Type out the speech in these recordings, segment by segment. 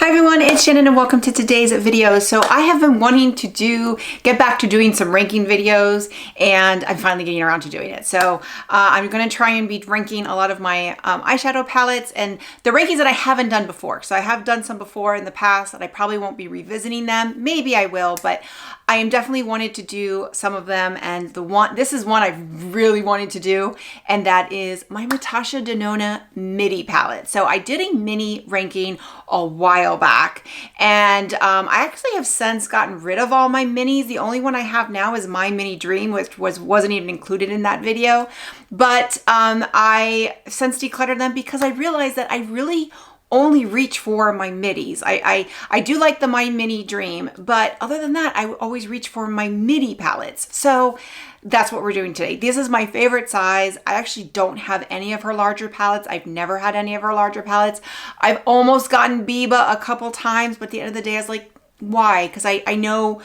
Hi everyone, it's Shannon and welcome to today's video. So I have been wanting to get back to doing some ranking videos, and I'm finally getting around to doing it. So I'm going to try and be ranking a lot of my eyeshadow palettes and the rankings that I haven't done before. So I have done some before in the past and I probably won't be revisiting them. Maybe I will, but I am definitely wanted to do some of them, and this is one I've really wanted to do, and that is my Natasha Denona Midi palette. So I did a mini ranking a while back, and I actually have since gotten rid of all my minis. The only one I have now is my mini dream, which wasn't even included in that video, but I since decluttered them because I realized that I really only reach for my midis. I do like the My Mini Dream, but other than that, I always reach for my midi palettes. So that's what we're doing today. This is my favorite size. I actually don't have any of her larger palettes. I've never had any of her larger palettes. I've almost gotten Biba a couple times, but at the end of the day, I was like, why? Because I know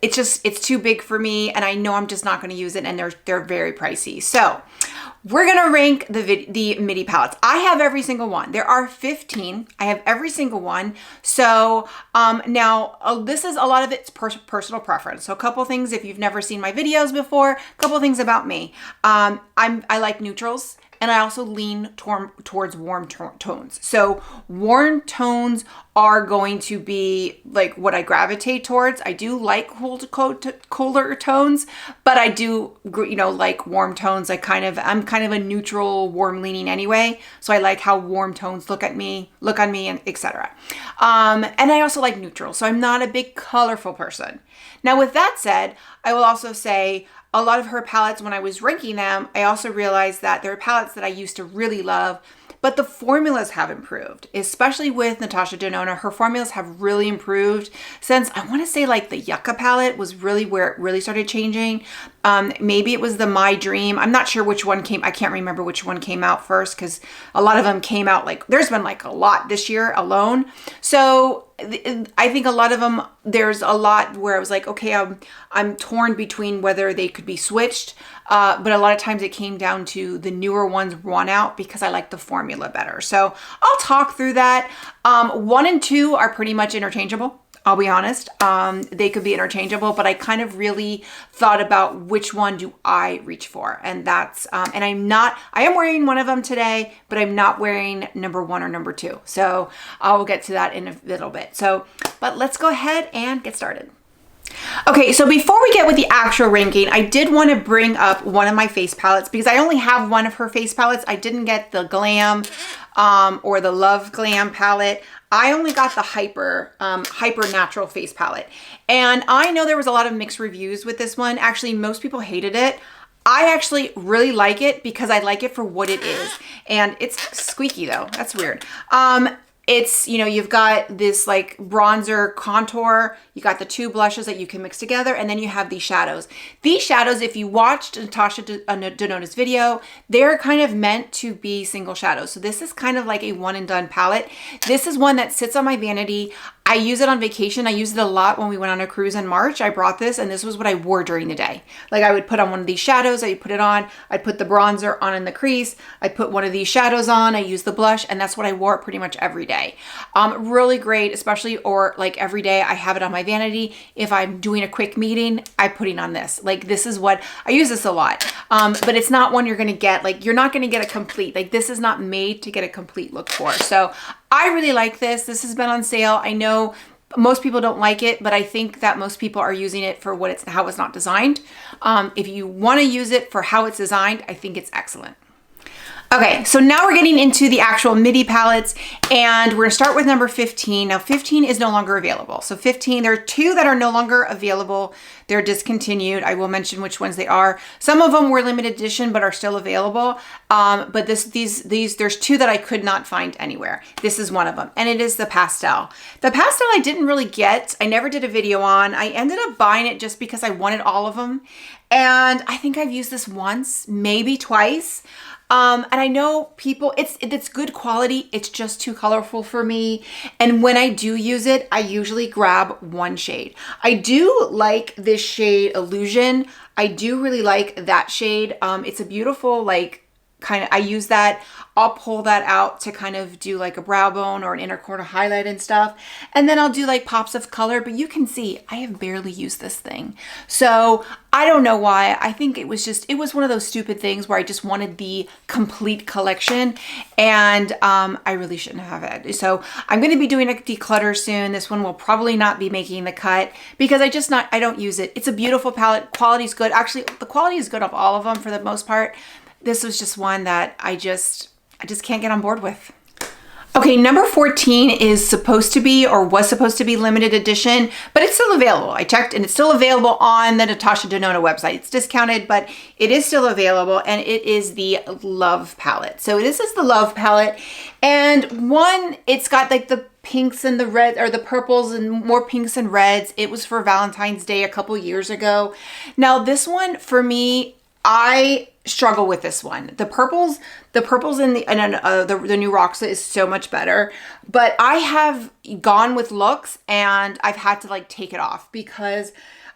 it's too big for me, and I know I'm just not going to use it, and they're very pricey. So we're going to rank the midi palettes. I have every single one. There are 15. I have every single one. So now this is a lot of it's personal preference. So a couple things, if you've never seen my videos before, a couple things about me. I like neutrals, and I also lean towards warm tones. So warm tones are going to be like what I gravitate towards. I do like cooler tones, but I do, like warm tones. I'm kind of a neutral, warm leaning anyway. So I like how warm tones look on me, and etc. And I also like neutral. So I'm not a big colorful person. Now, with that said, I will also say a lot of her palettes, when I was ranking them, I also realized that there are palettes that I used to really love, but the formulas have improved, especially with Natasha Denona. Her formulas have really improved since, I want to say, like the Yucca palette was really where it really started changing. Maybe it was the My Dream. I'm not sure which one I can't remember which one came out first, because a lot of them came out, like, there's been like a lot this year alone. So I think a lot of them, there's a lot where I was like, okay, I'm torn between whether they could be switched. But a lot of times it came down to the newer ones won out because I like the formula better. So I'll talk through that. 1 and 2 are pretty much interchangeable. I'll be honest. They could be interchangeable, but I kind of really thought about which one do I reach for. And that's, and I am wearing one of them today, but I'm not wearing number 1 or number 2. So I will get to that in a little bit. So, but let's go ahead and get started. Okay, so before we get with the actual ranking, I did want to bring up one of my face palettes because I only have one of her face palettes. I didn't get the Glam or the Love Glam palette. I only got the Hyper Natural face palette. And I know there was a lot of mixed reviews with this one. Actually, most people hated it. I actually really like it because I like it for what it is. And it's squeaky though. That's weird. It's, you've got this like bronzer contour, you got the 2 blushes that you can mix together, and then you have these shadows. These shadows, if you watched Natasha Denona's video, they're kind of meant to be single shadows. So this is kind of like a one and done palette. This is one that sits on my vanity. I use it on vacation. I used it a lot when we went on a cruise in March. I brought this, and this was what I wore during the day. Like, I would put on one of these shadows, I'd put it on, I'd put the bronzer on in the crease, I'd put one of these shadows on, I use the blush, and that's what I wore pretty much every day. Really great, especially, or like every day I have it on my vanity. If I'm doing a quick meeting, I'm putting on this. Like, this is what, I use this a lot. But it's not one you're gonna get, like, you're not gonna get a complete, like, this is not made to get a complete look for. So I really like this. This has been on sale. I know most people don't like it, but I think that most people are using it for how it's not designed. If you want to use it for how it's designed, I think it's excellent. Okay, so now we're getting into the actual midi palettes, and we're gonna start with number 15. Now 15 is no longer available. So 15, there are 2 that are no longer available. They're discontinued. I will mention which ones they are. Some of them were limited edition, but are still available. But there's 2 that I could not find anywhere. This is one of them, and it is the Pastel. The Pastel I didn't really get. I never did a video on. I ended up buying it just because I wanted all of them. And I think I've used this once, maybe twice. And I know people, it's good quality. It's just too colorful for me. And when I do use it, I usually grab one shade. I do like this shade Illusion. I do really like that shade. It's a beautiful, like, I use that. I'll pull that out to kind of do like a brow bone or an inner corner highlight and stuff. And then I'll do like pops of color, but you can see I have barely used this thing. So I don't know why. I think it was one of those stupid things where I just wanted the complete collection, and I really shouldn't have it. So I'm going to be doing a declutter soon. This one will probably not be making the cut because I don't use it. It's a beautiful palette. Quality's good. Actually, the quality is good of all of them for the most part. This was just one that I just can't get on board with. Okay, number 14 is supposed to be, or was supposed to be, limited edition, but it's still available. I checked and it's still available on the Natasha Denona website. It's discounted, but it is still available, and it is the Love palette. So this is the Love palette, and one, it's got like the pinks and the red, or the purples and more pinks and reds. It was for Valentine's Day a couple years ago. Now this one, for me, I struggle with this one. The purples in the new Roxa is so much better, but I have gone with looks and I've had to like take it off because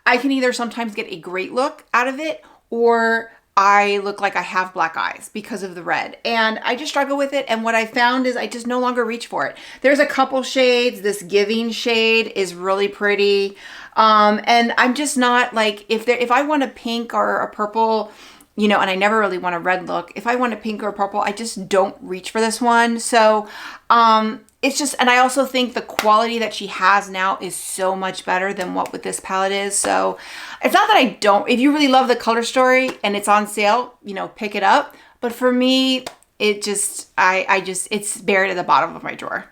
I can either sometimes get a great look out of it, or I look like I have black eyes because of the red, and I just struggle with it. And what I found is I just no longer reach for it. There's a couple shades. This Giving shade is really pretty. And I'm just not like, if I want a pink or a purple, you know, and I never really want a red look, if I want a pink or a purple, I just don't reach for this one. So, it's just, and I also think the quality that she has now is so much better than what with this palette is. So it's not that I don't, if you really love the color story and it's on sale, you know, pick it up. But for me, it just, it's buried at the bottom of my drawer.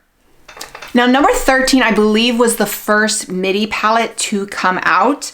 Now, number 13, I believe, was the first Midi palette to come out.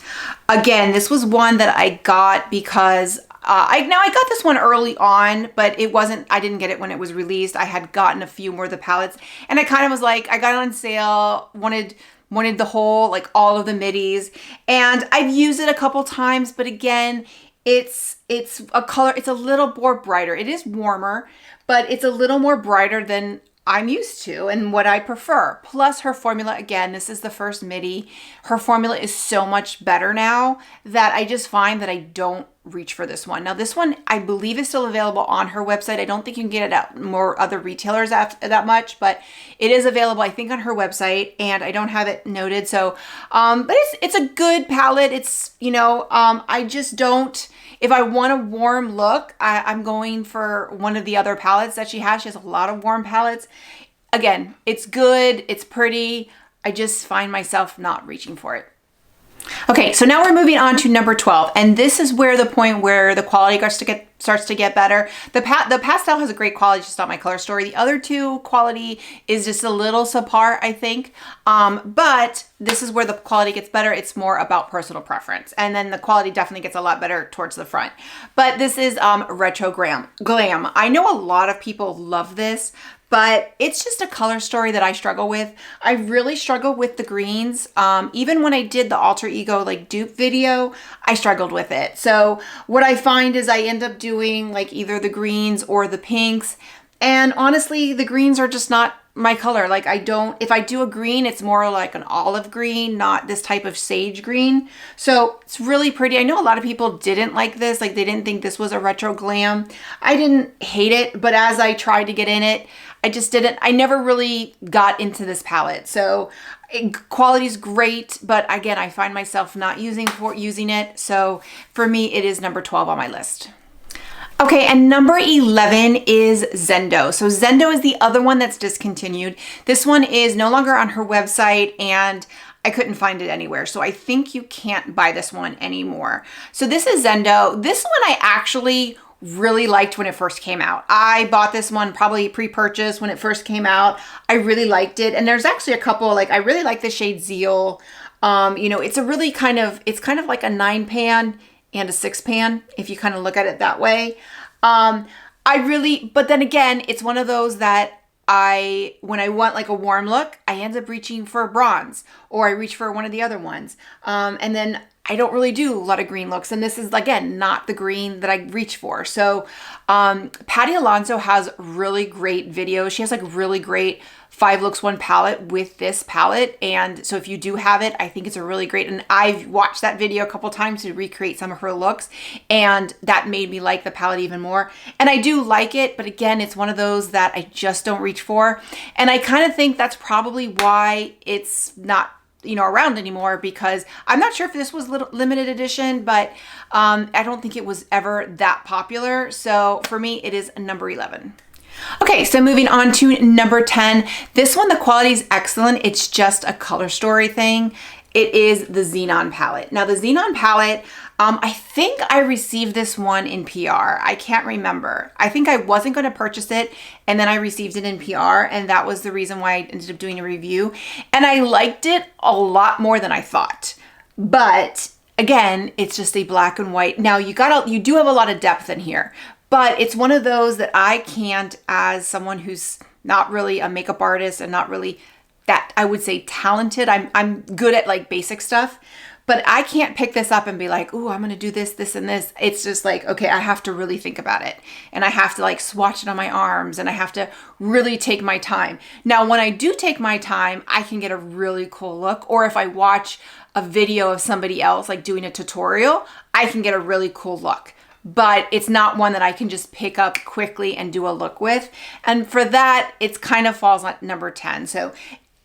Again, this was one that I got because I got this one early on, but I didn't get it when it was released. I had gotten a few more of the palettes, and I kind of was like, I got it on sale, wanted the whole, like all of the Midis, and I've used it a couple times, but again, it's a color, it's a little more brighter. It is warmer, but it's a little more brighter than I'm used to and what I prefer. Plus her formula, again, this is the first Midi. Her formula is so much better now that I just find that I don't reach for this one. Now this one, I believe, is still available on her website. I don't think you can get it at more other retailers that much, but it is available, I think, on her website, and I don't have it noted. So, but it's a good palette. It's, you know, I just don't, if I want a warm look, I'm going for one of the other palettes that she has. She has a lot of warm palettes. Again, it's good, it's pretty. I just find myself not reaching for it. Okay, so now we're moving on to number 12, and this is where the point where the quality starts to get better. The Pastel has a great quality, just not my color story. The other two, quality is just a little subpar, I think. But this is where the quality gets better. It's more about personal preference, and then the quality definitely gets a lot better towards the front. But this is Retro Glam. I know a lot of people love this, but it's just a color story that I struggle with. I really struggle with the greens. Even when I did the alter ego like dupe video, I struggled with it. So what I find is I end up doing like either the greens or the pinks. And honestly, the greens are just not my color. Like if I do a green, it's more like an olive green, not this type of sage green. So it's really pretty. I know a lot of people didn't like this. Like they didn't think this was a retro glam. I didn't hate it, but as I tried to get in it, I never really got into this palette. So quality's great, but again, I find myself not using it. So for me, it is number 12 on my list. Okay, and number 11 is Zendo. So Zendo is the other one that's discontinued. This one is no longer on her website, and I couldn't find it anywhere. So I think you can't buy this one anymore. So this is Zendo. This one I actually really liked when it first came out. I bought this one probably pre-purchase when it first came out. I really liked it. And there's actually a couple, like I really like the shade Zeal. You know, it's kind of like a 9-pan and a 6-pan, if you kind of look at it that way. But then again, it's one of those that when I want like a warm look, I end up reaching for bronze, or I reach for one of the other ones. And then I don't really do a lot of green looks. And this is, again, not the green that I reach for. So Patty Alonso has really great videos. She has like really great 5 looks 1 palette with this palette. And so if you do have it, I think it's a really great, and I've watched that video a couple times to recreate some of her looks, and that made me like the palette even more. And I do like it, but again, it's one of those that I just don't reach for. And I kind of think that's probably why it's not, you know, around anymore, because I'm not sure if this was limited edition, but I don't think it was ever that popular. So for me, it is number 11. Okay, so moving on to number 10. This one, the quality is excellent. It's just a color story thing. It is the Xenon palette. Now the Xenon palette, I think I received this one in PR. I can't remember. I think I wasn't going to purchase it, and then I received it in PR, and that was the reason why I ended up doing a review. And I liked it a lot more than I thought. But again, it's just a black and white. Now you do have a lot of depth in here, but it's one of those that I can't, as someone who's not really a makeup artist and not really that, I would say, talented. I'm good at like basic stuff, but I can't pick this up and be like, "Ooh, I'm going to do this, this, and this." It's just like, okay, I have to really think about it, and I have to like swatch it on my arms, and I have to really take my time. Now, when I do take my time, I can get a really cool look. Or if I watch a video of somebody else like doing a tutorial, I can get a really cool look. But it's not one that I can just pick up quickly and do a look with. And for that, it's kind of falls on number 10. So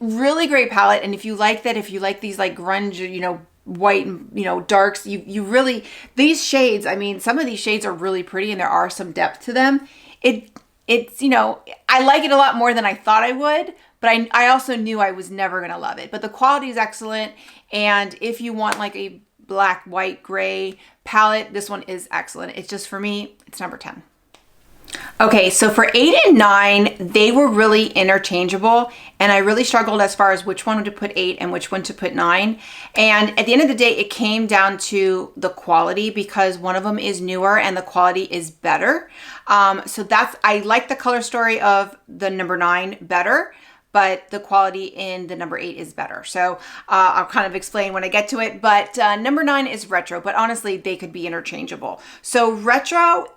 really great palette. And if you like that, if you like these like grunge, you know, white and, you know, darks, you really, these shades, I mean, some of these shades are really pretty and there are some depth to them. It's, you know, I like it a lot more than I thought I would, but I also knew I was never going to love it. But the quality is excellent. And if you want like a black, white, gray palette, this one is excellent. It's just, for me, it's number 10. Okay, so for 8 and 9, they were really interchangeable, and I really struggled as far as which one to put 8 and which one to put 9. And at the end of the day, it came down to the quality, because one of them is newer and the quality is better. So I like the color story of the number 9 better, but the quality in the number 8 is better. So I'll kind of explain when I get to it. But number 9 is retro, but honestly, they could be interchangeable. So retro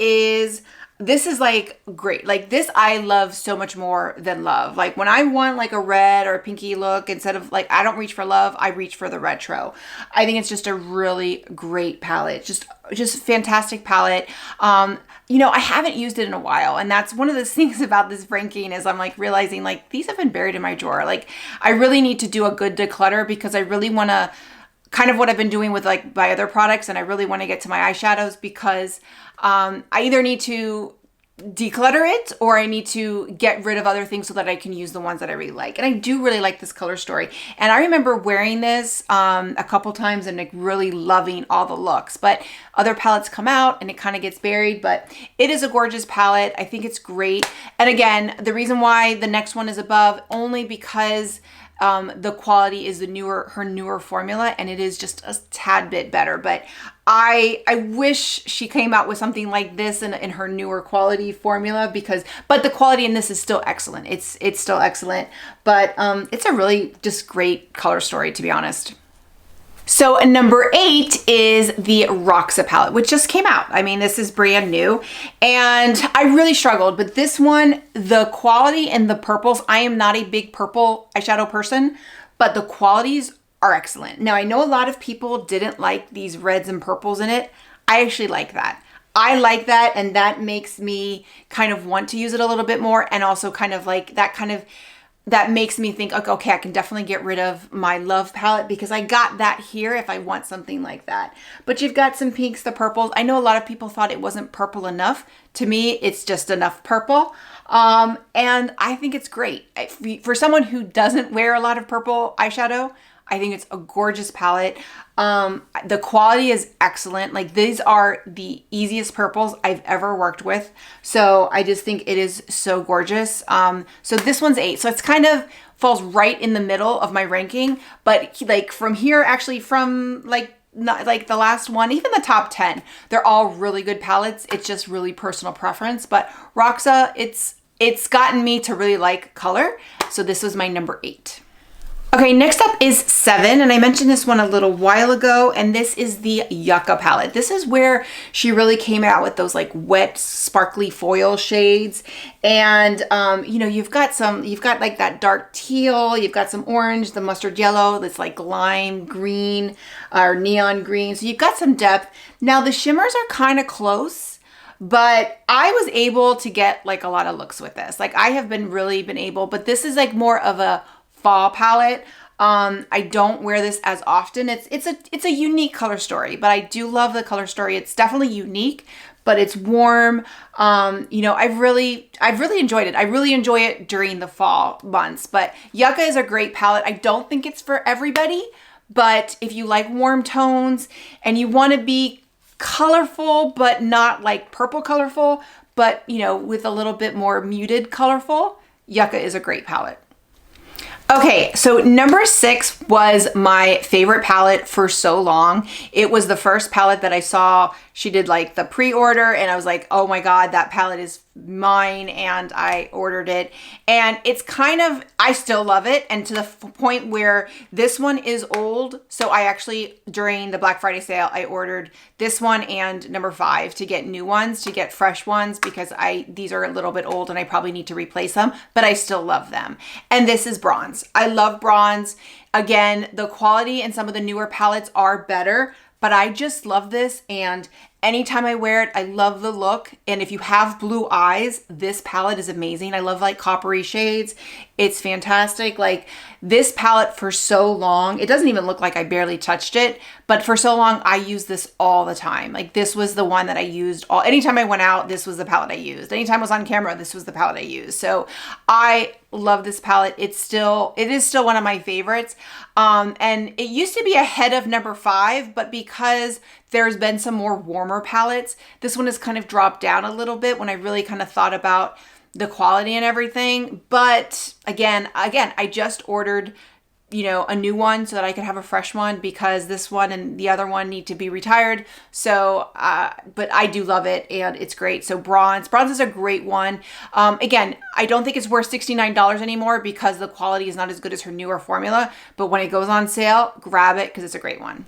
this is like great. Like this, I love so much more than love. Like when I want like a red or a pinky look, instead of like, I don't reach for love, I reach for the retro. I think it's just a really great palette. Just fantastic palette. You know, I haven't used it in a while, and that's one of the things about this ranking is I'm like realizing like these have been buried in my drawer. Like I really need to do a good declutter, because I really want to, kind of what I've been doing with like my other products, and I really want to get to my eyeshadows, because I either need to declutter it or I need to get rid of other things so that I can use the ones that I really like. And I do really like this color story. And I remember wearing this a couple times and like really loving all the looks, but other palettes come out and it kind of gets buried. But it is a gorgeous palette. I think it's great. And again, the reason why the next one is above, only because the quality is her newer formula, and it is just a tad bit better. But I wish she came out with something like this in her newer quality formula, but the quality in this is still excellent. It's still excellent, but it's a really just great color story, to be honest. So number 8 is the Roxa palette, which just came out. I mean, this is brand new, and I really struggled, but this one, the quality and the purples, I am not a big purple eyeshadow person, but the qualities are excellent. Now, I know a lot of people didn't like these reds and purples in it. I actually like that. I like that, and that makes me kind of want to use it a little bit more, and also kind of like that makes me think, okay, I can definitely get rid of my Love palette, because I got that here if I want something like that. But you've got some pinks, the purples. I know a lot of people thought it wasn't purple enough. To me, it's just enough purple. And I think it's great. For someone who doesn't wear a lot of purple eyeshadow, I think it's a gorgeous palette. The quality is excellent. Like these are the easiest purples I've ever worked with. So I just think it is so gorgeous. So this one's 8. So it's kind of falls right in the middle of my ranking. But like from here, actually from not like the last one, even the top 10, they're all really good palettes. It's just really personal preference. But Roxa, it's gotten me to really like color. So this was my number 8. Okay, next up is 7, and I mentioned this one a little while ago, and this is the Yucca palette. This is where she really came out with those like wet, sparkly foil shades. And, you know, you've got like that dark teal, you've got some orange, the mustard yellow, that's like lime green or neon green. So you've got some depth. Now the shimmers are kind of close, but I was able to get like a lot of looks with this. Like I have really been able, but this is like more of a fall palette. I don't wear this as often. It's a unique color story, but I do love the color story. It's definitely unique, but it's warm. You know, I've really enjoyed it. I really enjoy it during the fall months, but Yucca is a great palette. I don't think it's for everybody, but if you like warm tones and you want to be colorful, but not like purple colorful, but you know, with a little bit more muted colorful, Yucca is a great palette. Okay, so number 6 was my favorite palette for so long. It was the first palette that I saw. She did like the pre-order and I was like, oh my God, that palette is mine, and I ordered it. And it's kind of, I still love it, and to the point where this one is old. So I actually, during the Black Friday sale, I ordered this one and number 5 to get new ones, to get fresh ones, because these are a little bit old and I probably need to replace them, but I still love them. And this is bronze. I love bronze. Again, the quality in some of the newer palettes are better, but I just love this, and anytime I wear it, I love the look. And if you have blue eyes, this palette is amazing. I love like coppery shades. It's fantastic. Like this palette for so long, it doesn't even look like I barely touched it, but for so long, I use this all the time. Like this was the one that I used anytime I went out, this was the palette I used. Anytime I was on camera, this was the palette I used. So I love this palette. It is still one of my favorites. And it used to be ahead of number 5, but because there's been some more warmer palettes, this one has kind of dropped down a little bit when I really kind of thought about the quality and everything. But again, I just ordered, you know, a new one so that I could have a fresh one, because this one and the other one need to be retired. So, but I do love it and it's great. So bronze is a great one. Again, I don't think it's worth $69 anymore because the quality is not as good as her newer formula, but when it goes on sale, grab it because it's a great one.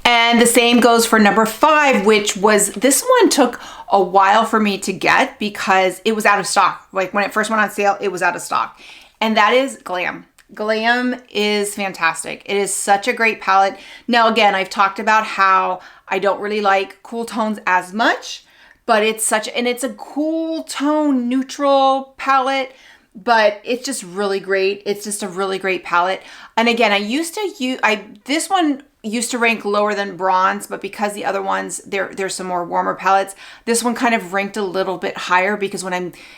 And the same goes for number 5, which was, this one took a while for me to get because it was out of stock. Like when it first went on sale, it was out of stock. And that is Glam. Glam is fantastic. It is such a great palette. Now, again, I've talked about how I don't really like cool tones as much, but it's a cool tone, neutral palette, but it's just really great. It's just a really great palette. And again, this one used to rank lower than bronze, but because the other ones, there's some more warmer palettes, this one kind of ranked a little bit higher because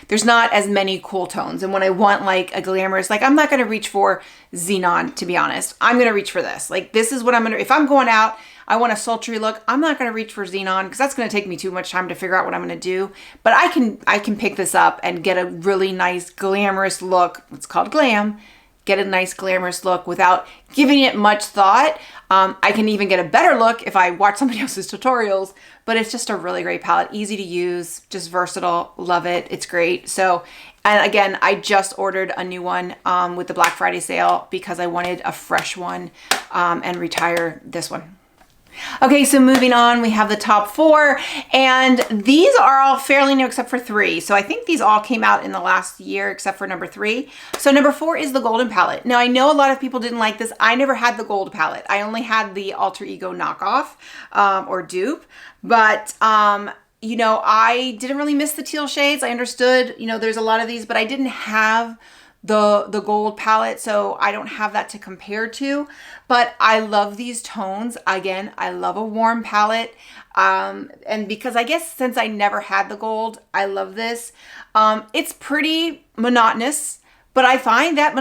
there's not as many cool tones. And when I want like a glamorous, like I'm not going to reach for Xenon, to be honest. I'm going to reach for this. Like this is what if I'm going out, I want a sultry look, I'm not going to reach for Xenon because that's going to take me too much time to figure out what I'm going to do. But I can pick this up and get a really nice glamorous look. It's called Glam. Get a nice glamorous look without giving it much thought. I can even get a better look if I watch somebody else's tutorials, but it's just a really great palette. Easy to use, just versatile. Love it. It's great. So, and again, I just ordered a new one with the Black Friday sale because I wanted a fresh one and retire this one. Okay, so moving on, we have the top 4, and these are all fairly new except for 3. So I think these all came out in the last year except for number 3. So number 4 is the Golden palette. Now I know a lot of people didn't like this. I never had the gold palette. I only had the Alter Ego knockoff or dupe, but you know, I didn't really miss the teal shades. I understood, you know, there's a lot of these, but I didn't have the gold palette, so I don't have that to compare to, but I love these tones. Again, I love a warm palette, and because I guess since I never had the gold, I love this. It's pretty monotonous, but I find that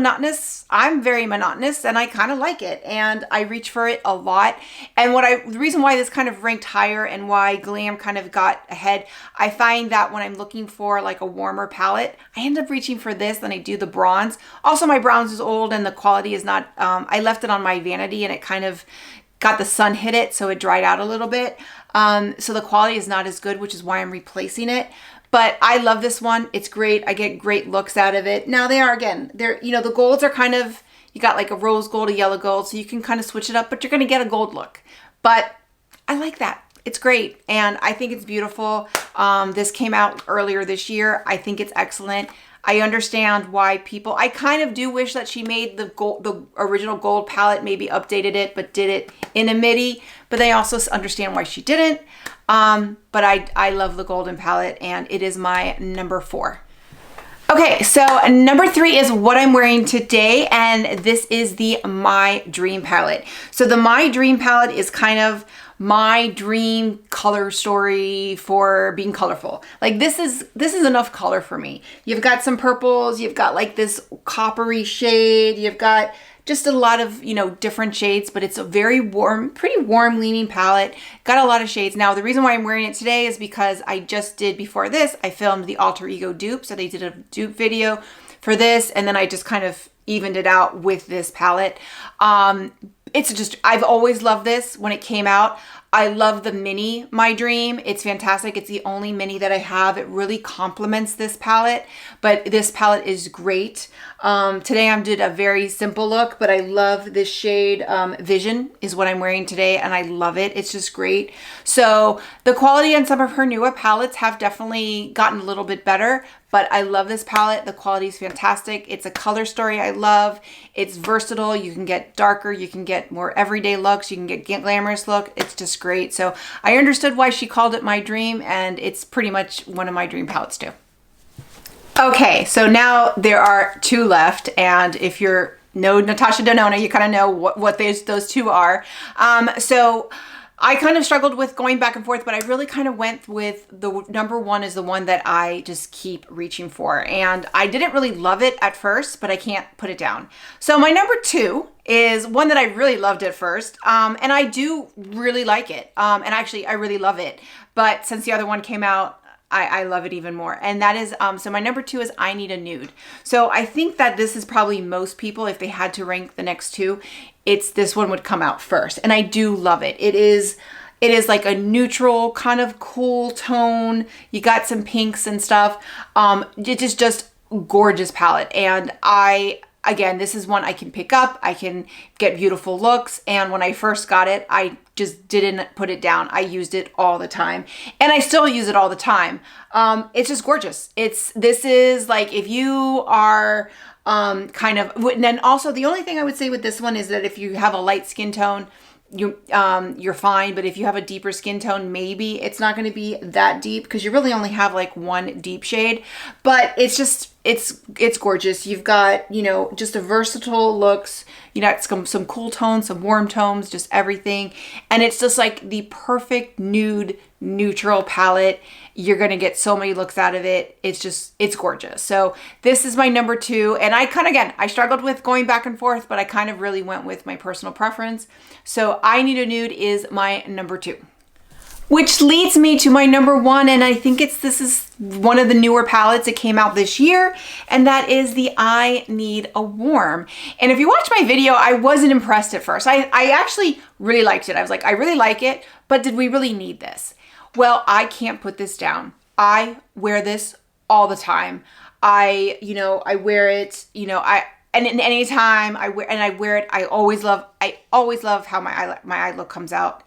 I'm very monotonous and I kind of like it and I reach for it a lot. And the reason why this kind of ranked higher and why Glam kind of got ahead, I find that when I'm looking for like a warmer palette, I end up reaching for this than I do the bronze. Also, my bronze is old and the quality is not, I left it on my vanity and it kind of got the sun hit it, so it dried out a little bit. So the quality is not as good, which is why I'm replacing it. But I love this one. It's great. I get great looks out of it. Now they're, you know, the golds are kind of, You got like a rose gold, a yellow gold, so you can kind of switch it up, but you're gonna get a gold look. But I like that. It's great, and I think it's beautiful. This came out earlier this year. I think it's excellent. I understand why people, I kind of do wish that she made the original gold palette, maybe updated it, but did it in a midi, but I also understand why she didn't. But I love the golden palette, and it is my number 4. Okay, so number 3 is what I'm wearing today, and this is the My Dream palette. So the My Dream palette is kind of my dream color story for being colorful. Like this is enough color for me. You've got some purples, you've got like this coppery shade, you've got just a lot of, you know, different shades, but it's a very warm, pretty warm leaning palette. Got a lot of shades. Now, the reason why I'm wearing it today is because I just did, before this, I filmed the Alter Ego dupe. So they did a dupe video for this, and then I just kind of evened it out with this palette. It's just, I've always loved this when it came out. I love the mini My Dream. It's fantastic. It's the only mini that I have. It really complements this palette, but this palette is great. Today I did a very simple look, but I love this shade. Vision is what I'm wearing today, and I love it. It's just great. So the quality on some of her newer palettes have definitely gotten a little bit better, but I love this palette. The quality is fantastic. It's a color story I love. It's versatile. You can get darker. You can get more everyday looks. You can get glamorous look. It's just great. So I understood why she called it My Dream, and it's pretty much one of my dream palettes too. Okay, so now there are 2 left, and if you're know Natasha Denona, you kind of know what those 2 are. So I kind of struggled with going back and forth, but I really kind of went with the number 1 is the one that I just keep reaching for. And I didn't really love it at first, but I can't put it down. So my number 2 is one that I really loved at first. And I do really like it. And actually I really love it. But since the other one came out, I love it even more. And that is, so my number 2 is I Need a Nude. So I think that this is probably most people, if they had to rank the next 2, this one would come out first. And I do love it. It is like a neutral kind of cool tone. You got some pinks and stuff. It is just gorgeous palette. And again, this is one I can pick up. I can get beautiful looks. And when I first got it, I just didn't put it down. I used it all the time, and I still use it all the time. It's just gorgeous. This is like, if you are kind of, and then also the only thing I would say with this one is that if you have a light skin tone, you're fine. But if you have a deeper skin tone, maybe it's not going to be that deep, because you really only have like one deep shade. But it's just, it's gorgeous. You've got, you know, just a versatile looks. You got some cool tones, some warm tones, just everything. And it's just like the perfect nude neutral palette. You're going to get so many looks out of it. It's gorgeous. So this is my number 2. And I struggled with going back and forth, but I kind of really went with my personal preference. So I Need a Nude is my number 2. Which leads me to my number 1, and I think this is one of the newer palettes that came out this year, and that is the I Need a Warm. And if you watch my video, I wasn't impressed at first. I actually really liked it. I was like, I really like it, but did we really need this? Well, I can't put this down. I wear this all the time. I wear it, and anytime I wear it, I always love how my eye look comes out.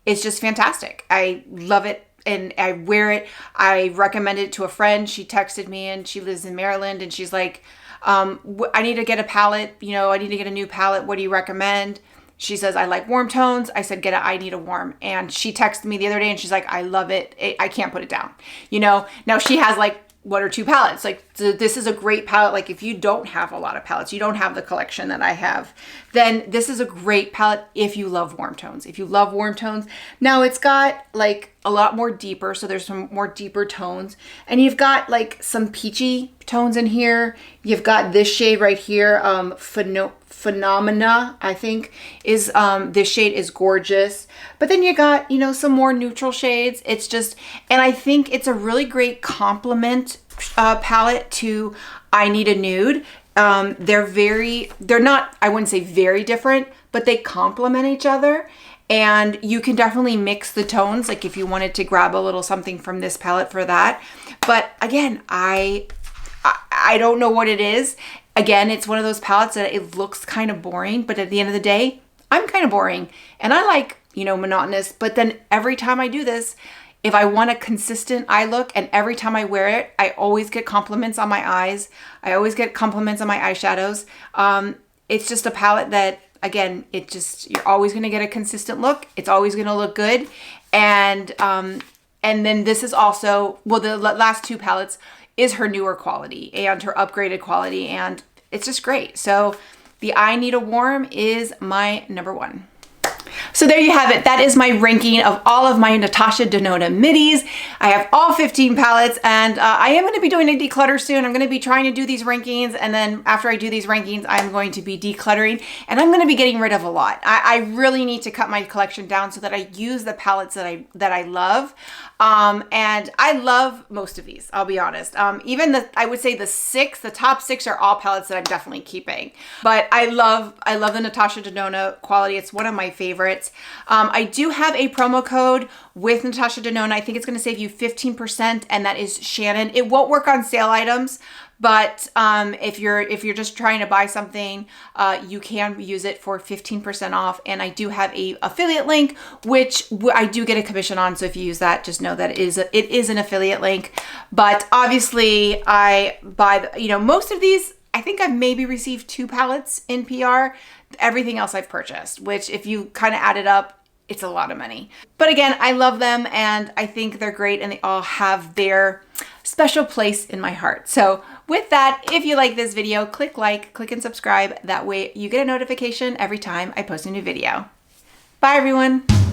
It's just fantastic. I love it, and I wear it. I recommended it to a friend. She texted me, and she lives in Maryland, and she's like, I need to get a palette. I need to get a new palette. What do you recommend? She says, I like warm tones. I said, I Need a Warm. And she texted me the other day, and she's like, I love it. I can't put it down. Now she has like 1 or 2 palettes. Like, so this is a great palette. Like, if you don't have a lot of palettes, you don't have the collection that I have, then this is a great palette if you love warm tones. If you love warm tones. Now it's got like a lot more deeper. So there's some more deeper tones, and you've got like some peachy tones in here. You've got this shade right here. Phenomena, I think, is this shade is gorgeous. But then you got, some more neutral shades. It's just, and I think it's a really great complement palette to I Need a Nude. They're not, I wouldn't say very different, but they complement each other. And you can definitely mix the tones, like if you wanted to grab a little something from this palette for that. But again, I don't know what it is. Again, it's one of those palettes that it looks kind of boring, but at the end of the day, I'm kind of boring and I like, you know, monotonous. But then every time I do this, if I want a consistent eye look and every time I wear it, I always get compliments on my eyes. I always get compliments on my eyeshadows. It's just a palette that, again, you're always going to get a consistent look. It's always going to look good. And then this is also, well, the last two palettes is her newer quality and her upgraded quality, and it's just great. So the I Need a Warm is my number one. So there you have it. That is my ranking of all of my Natasha Denona Midis. I have all 15 palettes, and I am going to be doing a declutter soon. I'm going to be trying to do these rankings, and then after I do these rankings, I'm going to be decluttering, and I'm going to be getting rid of a lot. I really need to cut my collection down so that I use the palettes that I love. And I love most of these, I'll be honest. Even I would say the top six are all palettes that I'm definitely keeping. But I love the Natasha Denona quality. It's one of my favorites. I do have a promo code with Natasha Denona. I think it's going to save you 15%, and that is Shannon. It won't work on sale items, but if you're just trying to buy something, you can use it for 15% off. And I do have a affiliate link, which I do get a commission on. So if you use that, just know that it is an affiliate link. But obviously, I buy most of these. I think I've maybe received 2 palettes in PR. Everything else I've purchased, which if you kind of add it up, it's a lot of money. But again, I love them and I think they're great, and they all have their special place in my heart. So with that, if you like this video, click like, click and subscribe. That way you get a notification every time I post a new video. Bye everyone.